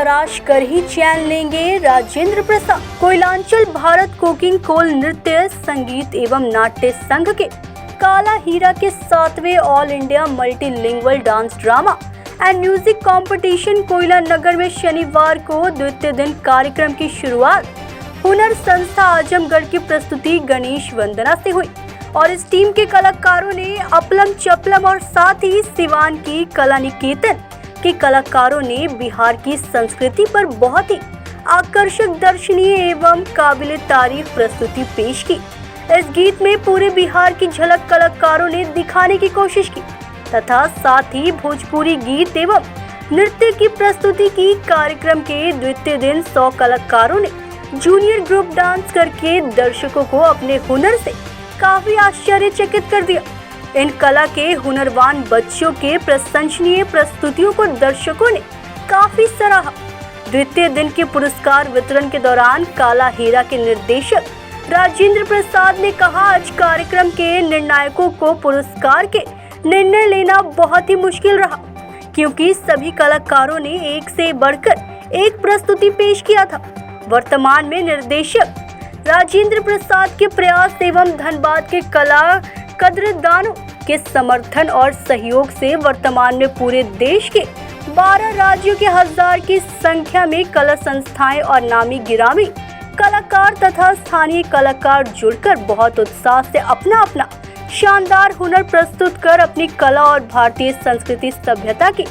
तराश कर ही चैन लेंगे राजेंद्र प्रसाद। कोयलांचल भारत कुकिंग कोल नृत्य संगीत एवं नाट्य संघ के काला हीरा के 7वें all India multilingual dance drama and music competition Koyla Nagar में शनिवार को द्वितीय दिन कार्यक्रम की शुरुआत हुनर संस्था आजमगढ़ की प्रस्तुति गणेश वंदना से हुई और इस टीम के कलाकारों ने अपलम चपलम और साथ ही सिवान की कला निकेतन के कलाकारों ने बिहार की संस्कृति पर बहुत ही आकर्षक दर्शनीय एवं काबिले तारीफ प्रस्तुति पेश की। इस गीत में पूरे बिहार की झलक कलाकारों ने दिखाने की कोशिश की तथा साथ ही भोजपुरी गीत एवं नृत्य की प्रस्तुति की। कार्यक्रम के द्वितीय दिन 100 कलाकारों ने जूनियर ग्रुप डांस करके दर्शकों को अपने हुनर से काफी आश्चर्यचकित कर दिया। इन कला के हुनरवान बच्चों के प्रशंसनीय प्रस्तुतियों को दर्शकों ने काफी सराहा। द्वितीय दिन के पुरस्कार वितरण के दौरान काला हीरा के निर्देशक राजेंद्र प्रसाद ने कहा, आज कार्यक्रम के निर्णायकों को पुरस्कार के निर्णय लेना बहुत ही मुश्किल रहा क्योंकि सभी कलाकारों ने एक से बढ़कर एक प्रस्तुति पेश किया था। वर्तमान में निर्देशक राजेंद्र प्रसाद के प्रयास एवं धनबाद के कला कद्रदानों के समर्थन और सहयोग से वर्तमान में पूरे देश के 12 राज्यों के 1000 की संख्या में कला संस्थाएं और नामी गिरामी कलाकार तथा स्थानीय कलाकार जुड़कर बहुत उत्साह से अपना अपना शानदार हुनर प्रस्तुत कर अपनी कला और भारतीय संस्कृति सभ्यता की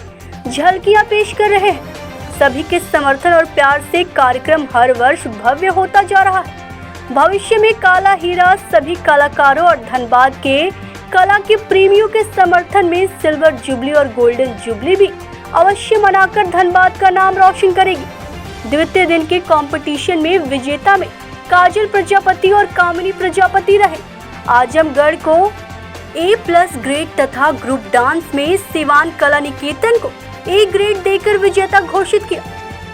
झलकियां पेश कर रहे हैं। सभी के समर्थन और प्यार से कार्यक्रम हर वर्ष भव्य होता जा रहा है। भविष्य में काला हीरा सभी कलाकारों और धनबाद के कला के प्रेमियों के समर्थन में सिल्वर जुबली और गोल्डन जुबली भी अवश्य मनाकर धनबाद का नाम रोशन करेगी। द्वितीय दिन के कंपटीशन में विजेता में काजल प्रजापति और कामिनी प्रजापति रहे। आजमगढ़ को A+ ग्रेड तथा ग्रुप डांस में सिवान कला निकेतन को A ग्रेड देकर विजेता घोषित किया।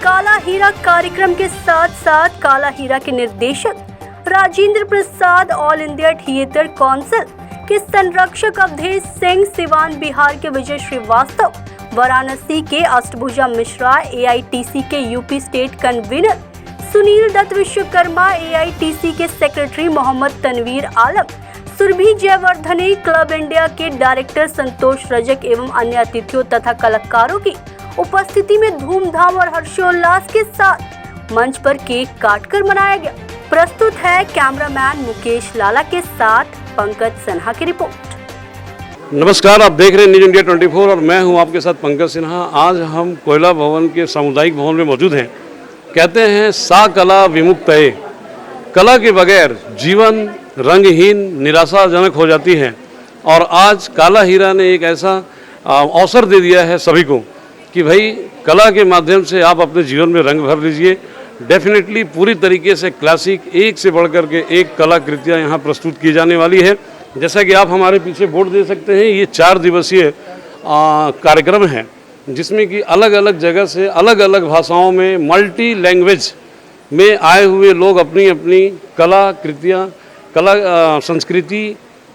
काला हीरा कार्यक्रम के साथ साथ काला हीरा के निर्देशक Rajendra Prasad, all India theatre council के संरक्षक अवधेश सिंह, सिवान बिहार के विजय श्रीवास्तव, वाराणसी के अष्टभुजा मिश्रा, AITC के UP state convener Sunil Dutt Vishwakarma, AITC के secretary Mohammad Tanveer Alam, Surabhi Jayawardene, club India के डायरेक्टर संतोष रजक एवं अन्य अतिथियों तथा कलाकारों की उपस्थिति में धूमधाम और हर्षोल्लास के साथ मंच पर केक काटकर मनाया गया। प्रस्तुत है कैमरामैन मुकेश लाला के साथ पंकज सिन्हा की रिपोर्ट। नमस्कार, आप देख रहे हैं न्यूज इंडिया 24 और मैं हूं आपके साथ पंकज सिन्हा। आज हम कोयला भवन के सामुदायिक भवन में मौजूद हैं। कहते हैं सा कला विमुक्तये, कला के बगैर जीवन रंगहीन निराशाजनक हो जाती है और आज काला हीरा ने एक ऐसा अवसर दे दिया है सभी को कि भाई कला के माध्यम से आप अपने जीवन में रंग भर लीजिए। डेफिनेटली पूरी तरीके से क्लासिक एक से बढ़कर के एक कलाकृतियाँ यहाँ प्रस्तुत की जाने वाली है। जैसा कि आप हमारे पीछे बोर्ड दे सकते हैं, ये 4 दिवसीय कार्यक्रम है जिसमें कि अलग अलग जगह से अलग अलग भाषाओं में मल्टी लैंग्वेज में आए हुए लोग अपनी अपनी कलाकृतियाँ कला संस्कृति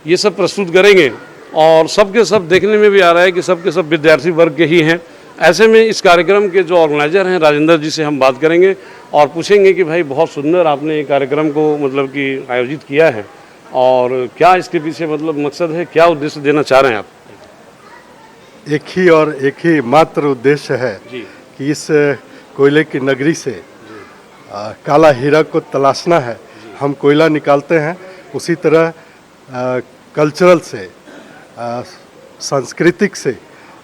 ये सब प्रस्तुत करेंगे और सबके सब देखने में भी आ रहा है कि सबके सब विद्यार्थी वर्ग के ही हैं। ऐसे में इस कार्यक्रम के जो ऑर्गेनाइजर हैं राजेंद्र जी से हम बात करेंगे और पूछेंगे कि भाई बहुत सुंदर आपने ये कार्यक्रम को मतलब कि आयोजित किया है और क्या इसके पीछे मतलब मकसद है, क्या उद्देश्य देना चाह रहे हैं आप? एक ही और एक ही मात्र उद्देश्य है कि इस कोयले की नगरी से काला हीरा को तलाशना है। हम कोयला निकालते हैं, उसी तरह कल्चरल से सांस्कृतिक से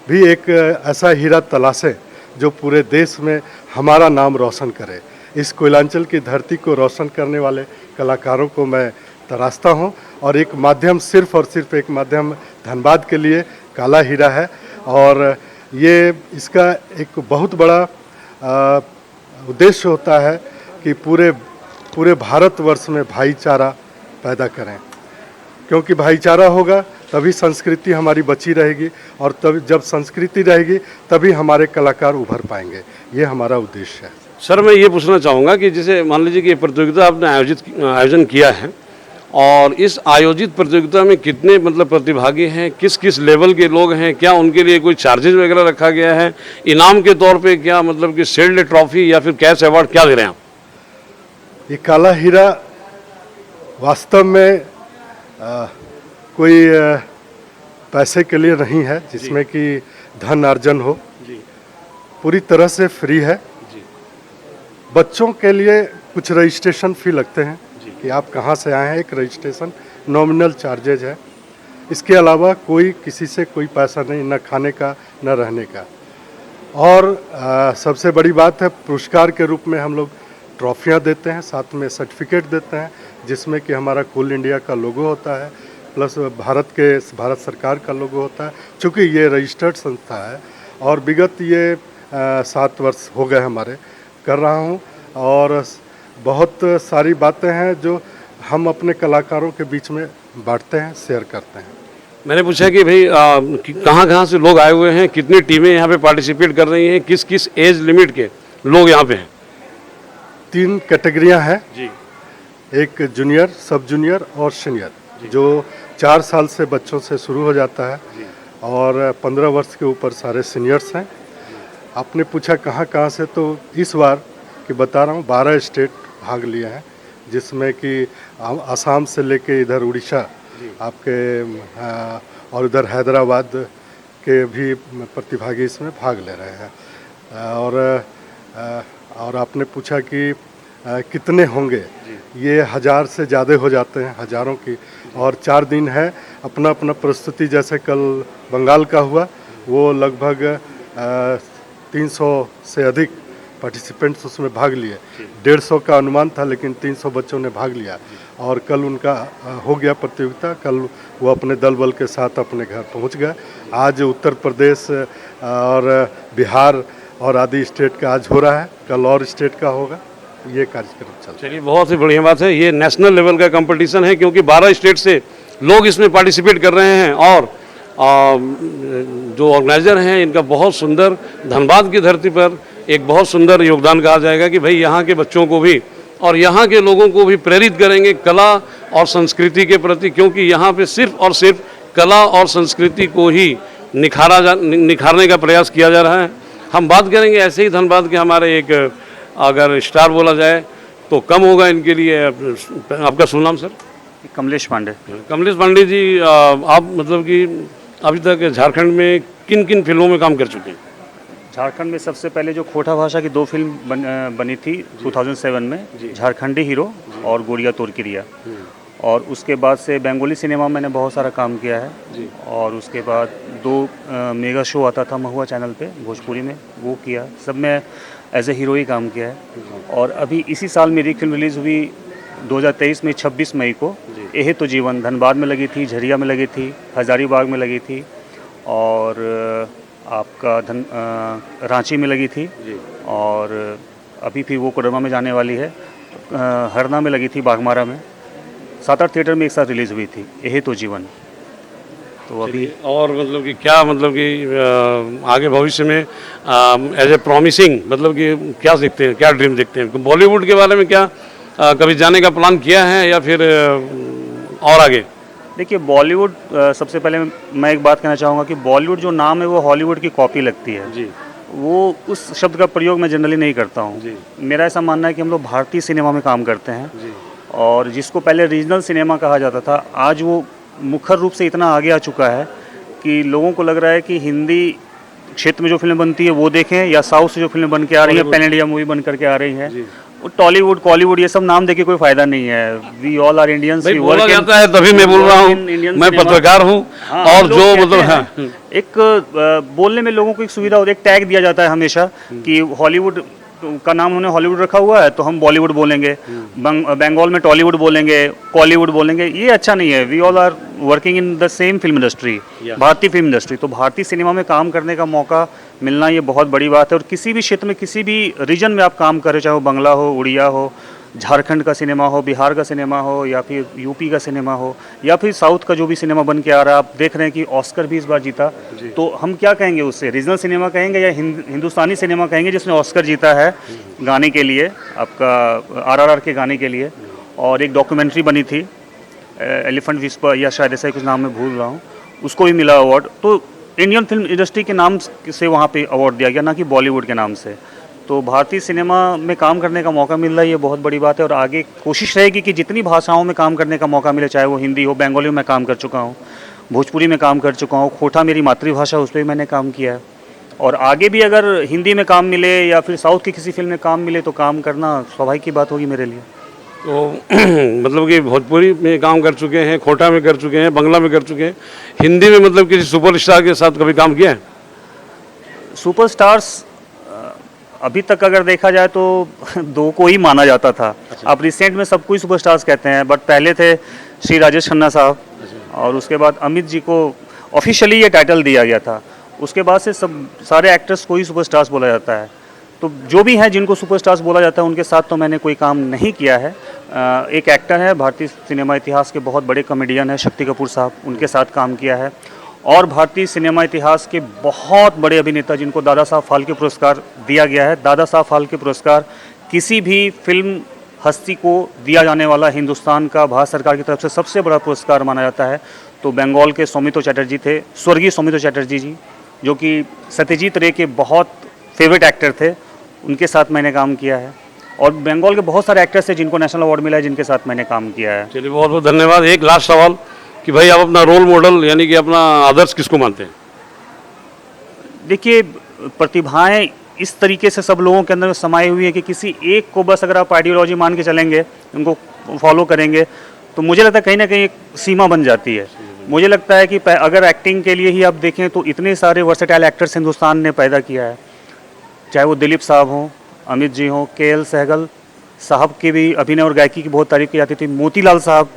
भी एक ऐसा हीरा तलाशें जो पूरे देश में हमारा नाम रोशन करे। इस कोयलांचल की धरती को रोशन करने वाले कलाकारों को मैं तराशता हूं और एक माध्यम सिर्फ और सिर्फ एक माध्यम धनबाद के लिए काला हीरा है और ये इसका एक बहुत बड़ा उद्देश्य होता है कि पूरे भारतवर्ष में भाईचारा पैदा करें, क्योंकि भाईचारा होगा तभी संस्कृति हमारी बची रहेगी और तभी जब संस्कृति रहेगी तभी हमारे कलाकार उभर पाएंगे। ये हमारा उद्देश्य है। सर, मैं ये पूछना चाहूँगा कि जैसे मान लीजिए कि ये प्रतियोगिता आपने आयोजन किया है और इस आयोजित प्रतियोगिता में कितने मतलब प्रतिभागी हैं, किस किस लेवल के लोग हैं, क्या उनके लिए कोई चार्जेज वगैरह रखा गया है, इनाम के तौर पे क्या मतलब कि शील्ड ट्रॉफी या फिर कैश अवार्ड क्या दे रहे हैं आप? ये काला हीरा वास्तव में कोई पैसे के लिए नहीं है जिसमें कि धन अर्जन हो, पूरी तरह से फ्री है। बच्चों के लिए कुछ रजिस्ट्रेशन फ़ी लगते हैं कि आप कहाँ से आए हैं, एक रजिस्ट्रेशन नॉमिनल चार्जेज है। इसके अलावा कोई किसी से कोई पैसा नहीं, न खाने का न रहने का। और सबसे बड़ी बात है, पुरस्कार के रूप में हम लोग ट्रॉफियाँ देते हैं, साथ में सर्टिफिकेट देते हैं जिसमें कि हमारा कोल इंडिया का लोगो होता है, प्लस भारत सरकार का लोगो होता है। चूँकि ये रजिस्टर्ड संस्था है और विगत ये 7 वर्ष हो गए हमारे कर रहा हूँ, और बहुत सारी बातें हैं जो हम अपने कलाकारों के बीच में बांटते हैं, शेयर करते हैं। मैंने पूछा कि भाई कहाँ से लोग आए हुए हैं, कितनी टीमें यहाँ पे पार्टिसिपेट कर रही हैं, किस किस एज लिमिट के लोग यहाँ पे हैं? 3 कैटेगरियाँ हैं जी। एक जूनियर, सब जूनियर और सीनियर, जो 4 साल से बच्चों से शुरू हो जाता है और 15 वर्ष के ऊपर सारे सीनियर्स हैं। आपने पूछा कहाँ से, तो इस बार कि बता रहा हूँ 12 स्टेट भाग लिए हैं, जिसमें कि असम से लेके इधर उड़ीसा आपके और इधर हैदराबाद के भी प्रतिभागी इसमें भाग ले रहे हैं। और आपने पूछा कि कितने होंगे, ये 1000 से ज़्यादा हो जाते हैं, हज़ारों की। और 4 दिन है, अपना अपना प्रस्तुति, जैसे कल बंगाल का हुआ, वो लगभग 300 से अधिक पार्टिसिपेंट्स उसमें भाग लिए। 150 का अनुमान था लेकिन 300 बच्चों ने भाग लिया और कल उनका हो गया प्रतियोगिता। कल वो अपने दल बल के साथ अपने घर पहुंच गए। आज उत्तर प्रदेश और बिहार और आदि स्टेट का आज हो रहा है, कल और स्टेट का होगा। ये कार्यक्रम चल रहा है। चलिए, बहुत ही बढ़िया बात है। ये नेशनल लेवल का कंपटीशन है क्योंकि 12 स्टेट से लोग इसमें पार्टिसिपेट कर रहे हैं और जो ऑर्गेनाइजर हैं इनका बहुत सुंदर, धनबाद की धरती पर एक बहुत सुंदर योगदान कहा जाएगा कि भाई यहाँ के बच्चों को भी और यहाँ के लोगों को भी प्रेरित करेंगे कला और संस्कृति के प्रति, क्योंकि यहाँ पे सिर्फ और सिर्फ कला और संस्कृति को ही निखारने का प्रयास किया जा रहा है। हम बात करेंगे ऐसे ही धनबाद के हमारे एक, अगर स्टार बोला जाए तो कम होगा इनके लिए। आपका शुभ नाम सर? कमलेश पांडे। कमलेश पांडे जी, आप मतलब कि अभी तक झारखंड में किन किन फिल्मों में काम कर चुके हैं? झारखंड में सबसे पहले जो खोटा भाषा की 2 फिल्म बनी थी 2007 में, झारखंडी हीरो और गोरिया तोरकिरिया। और उसके बाद से बंगाली सिनेमा मैंने बहुत सारा काम किया है जी। और उसके बाद 2 मेगा शो आता था महुआ चैनल पे भोजपुरी में, वो किया। सब में एज ए हीरो ही काम किया है। और अभी इसी साल मेरी फिल्म रिलीज़ हुई 2023 में 26 मई को, यह तो जीवन, धनबाद में लगी थी, झरिया में लगी थी, हजारीबाग में लगी थी और आपका रांची में लगी थी और अभी फिर वो कोडरमा में जाने वाली है। हरना में लगी थी, बागमारा में। 7-8 थिएटर में एक साथ रिलीज़ हुई थी यह तो जीवन। तो अभी और मतलब कि क्या, मतलब कि आगे भविष्य में एज ए प्रॉमिसिंग, मतलब कि क्या देखते हैं, क्या ड्रीम देखते हैं? बॉलीवुड के बारे में क्या कभी जाने का प्लान किया है या फिर और आगे? देखिए, बॉलीवुड, सबसे पहले मैं एक बात कहना चाहूँगा कि बॉलीवुड जो नाम है वो हॉलीवुड की कॉपी लगती है जी। वो उस शब्द का प्रयोग मैं जनरली नहीं करता हूँ। मेरा ऐसा मानना है कि हम लोग भारतीय सिनेमा में काम करते हैं जी। और जिसको पहले रीजनल सिनेमा कहा जाता था, आज वो मुखर रूप से इतना आगे आ चुका है कि लोगों को लग रहा है कि हिंदी क्षेत्र में जो फिल्म बनती है वो देखें, या साउथ से जो फिल्म बन के आ रही है, पैन इंडिया मूवी बन करके आ रही है, टॉलीवुड, कॉलीवुड, ये सब नाम देके कोई फायदा नहीं है। We all are Indians. बोला जाता है, तभी मैं बोल रहा हूँ, मैं पत्रकार हूँ। और जो मतलब एक बोलने में लोगों को एक सुविधा होती है, एक टैग दिया जाता है हमेशा कि हॉलीवुड का नाम उन्होंने हॉलीवुड रखा हुआ है तो हम बॉलीवुड बोलेंगे, बंगाल में टॉलीवुड बोलेंगे, कॉलीवुड बोलेंगे। ये अच्छा नहीं है। We all are working in the same film industry, भारतीय फिल्म इंडस्ट्री। तो भारतीय सिनेमा में काम करने का मौका मिलना ये बहुत बड़ी बात है। और किसी भी क्षेत्र में, किसी भी रीजन में आप काम करें, चाहे वो बंगला हो, उड़िया हो, झारखंड का सिनेमा हो, बिहार का सिनेमा हो, या फिर यूपी का सिनेमा हो, या फिर साउथ का जो भी सिनेमा बन के आ रहा है। आप देख रहे हैं कि ऑस्कर भी इस बार जीता, तो हम क्या कहेंगे उससे? रीजनल सिनेमा कहेंगे या हिंदुस्तानी सिनेमा कहेंगे जिसने ऑस्कर जीता है गाने के लिए, आपका RRR के गाने के लिए। और एक डॉक्यूमेंट्री बनी थी एलिफेंट विस्पर या शायद ऐसा ही कुछ नाम मैं भूल रहा हूँ, उसको भी मिला अवार्ड। तो इंडियन फिल्म इंडस्ट्री के नाम से वहाँ पे अवार्ड दिया गया, ना कि बॉलीवुड के नाम से। तो भारतीय सिनेमा में काम करने का मौका मिल रहा है, ये बहुत बड़ी बात है। और आगे कोशिश रहेगी कि जितनी भाषाओं में काम करने का मौका मिले, चाहे वो हिंदी हो, बंगाली में काम कर चुका हूँ, भोजपुरी में काम कर चुका हूँ, खोटा मेरी मातृभाषा, उस पर भी मैंने काम किया है। और आगे भी अगर हिंदी में काम मिले या फिर साउथ की किसी फिल्म में काम मिले तो काम करना स्वाभाविक की बात होगी मेरे लिए। तो मतलब कि भोजपुरी में काम कर चुके हैं, खोटा में कर चुके हैं, बंगला में कर चुके हैं, हिंदी में मतलब किसी सुपरस्टार के साथ कभी काम किया है? सुपरस्टार्स अभी तक अगर देखा जाए तो दो को ही माना जाता था। अब रिसेंट में सब कोई सुपरस्टार्स कहते हैं, बट पहले थे श्री राजेश खन्ना साहब, और उसके बाद अमित जी को ऑफिशियली ये टाइटल दिया गया था। उसके बाद से सब सारे एक्टर्स को ही सुपरस्टार्स बोला जाता है। तो जो भी हैं जिनको सुपरस्टार्स बोला जाता है उनके साथ तो मैंने कोई काम नहीं किया है। एक एक्टर है, भारतीय सिनेमा इतिहास के बहुत बड़े कॉमेडियन हैं, शक्ति कपूर साहब, उनके साथ काम किया है। और भारतीय सिनेमा इतिहास के बहुत बड़े अभिनेता जिनको दादा साहब फाल्के पुरस्कार दिया गया है। दादा साहब फाल्के पुरस्कार किसी भी फिल्म हस्ती को दिया जाने वाला हिंदुस्तान का भारत सरकार की तरफ से सबसे बड़ा पुरस्कार माना जाता है। तो बंगाल के सौमित्र चटर्जी थे, स्वर्गीय सौमित्र चटर्जी जी, जो कि सत्यजीत रे के बहुत फेवरेट एक्टर थे, उनके साथ मैंने काम किया है। और बंगाल के बहुत सारे एक्टर्स हैं जिनको नेशनल अवार्ड मिला है, जिनके साथ मैंने काम किया है। चलिए बहुत बहुत धन्यवाद। एक लास्ट सवाल कि भाई आप अपना रोल मॉडल यानी कि अपना आदर्श किसको मानते हैं? देखिए, प्रतिभाएं इस तरीके से सब लोगों के अंदर समाई हुई है कि किसी एक को बस अगर आप आइडियोलॉजी मान के चलेंगे, उनको फॉलो करेंगे, तो मुझे लगता है कहीं ना कहीं एक सीमा बन जाती है। मुझे लगता है कि अगर एक्टिंग के लिए ही आप देखें तो इतने सारे वर्सेटाइल एक्टर्स हिंदुस्तान ने पैदा किया है, चाहे वो दिलीप साहब हों, अमित जी हों, के.एल. सहगल साहब की भी अभिनय और गायकी की बहुत तारीफ की जाती थी, मोतीलाल साहब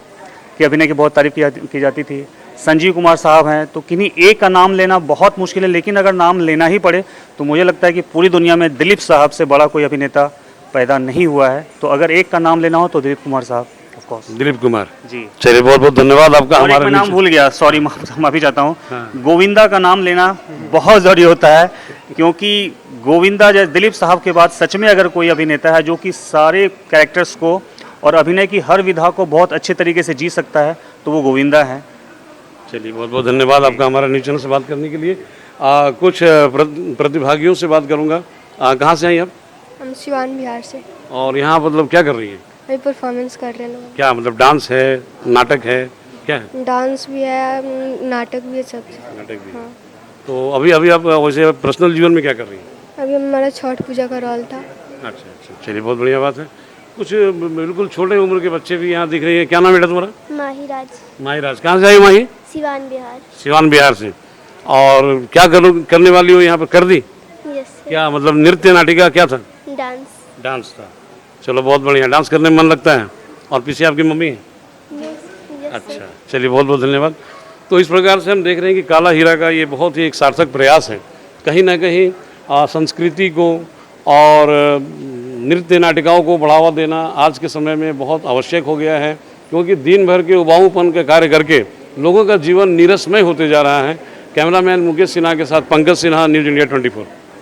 के अभिनय की बहुत तारीफ की जाती थी, संजीव कुमार साहब हैं। तो किन्हीं एक का नाम लेना बहुत मुश्किल है, लेकिन अगर नाम लेना ही पड़े तो मुझे लगता है कि पूरी दुनिया में दिलीप साहब से बड़ा कोई अभिनेता पैदा नहीं हुआ है। तो अगर एक का नाम लेना हो तो दिलीप कुमार साहब, ऑफ कोर्स। दिलीप कुमार जी। चलिए बहुत बहुत धन्यवाद आपका। और एक हमारा मैं नाम भूल गया, सॉरी, माफी चाहता हूँ। गोविंदा का नाम लेना बहुत जरूरी होता है, क्योंकि गोविंदा जैसे दिलीप साहब के बाद सच में अगर कोई अभिनेता है जो कि सारे कैरेक्टर्स को और अभिनय की हर विधा को बहुत अच्छे तरीके से जी सकता है, तो वो गोविंदा है। चलिए बहुत बहुत धन्यवाद आपका हमारा न्यूज़ चैनल से बात करने के लिए। कुछ प्रतिभागियों से बात करूंगा। कहाँ से आई आप? हम सिवान बिहार से। और यहाँ मतलब क्या कर रही हैं? अभी परफॉर्मेंस कर रहे हैं लोग। क्या मतलब डांस है, नाटक है, क्या है? डांस भी है, नाटक भी है, सब चीज़। नाटक भी है। हाँ। तो अभी अभी आप वैसे पर्सनल जीवन में क्या कर रही हैं? अभी हमारा छठ पूजा का रोल था। अच्छा अच्छा, चलिए बहुत बढ़िया बात है। कुछ बिल्कुल छोटे उम्र के बच्चे भी यहाँ दिख रही है। क्या नाम है बेटा तुम्हारा? माहिराज। माहिराज। कहाँ से आई माही? सिवान बिहार। सिवान बिहार से। और क्या करने वाली हो यहाँ पर? कर दी? यस। क्या मतलब नृत्य नाटिका क्या था? डांस। डांस था। चलो बहुत बढ़िया। डांस करने में मन लगता है। और पीछे आपकी मम्मी है? यस। अच्छा, चलिए बहुत बहुत धन्यवाद। तो इस प्रकार से हम देख रहे हैं कि काला हीरा का ये बहुत ही एक सार्थक प्रयास है। कहीं ना कहीं संस्कृति को और नृत्य नाटिकाओं को बढ़ावा देना आज के समय में बहुत आवश्यक हो गया है, क्योंकि दिन भर के उबाऊपन के कार्य करके लोगों का जीवन नीरसमय होते जा रहा है। कैमरामैन मुकेश सिन्हा के साथ पंकज सिन्हा, न्यूज़ इंडिया 24।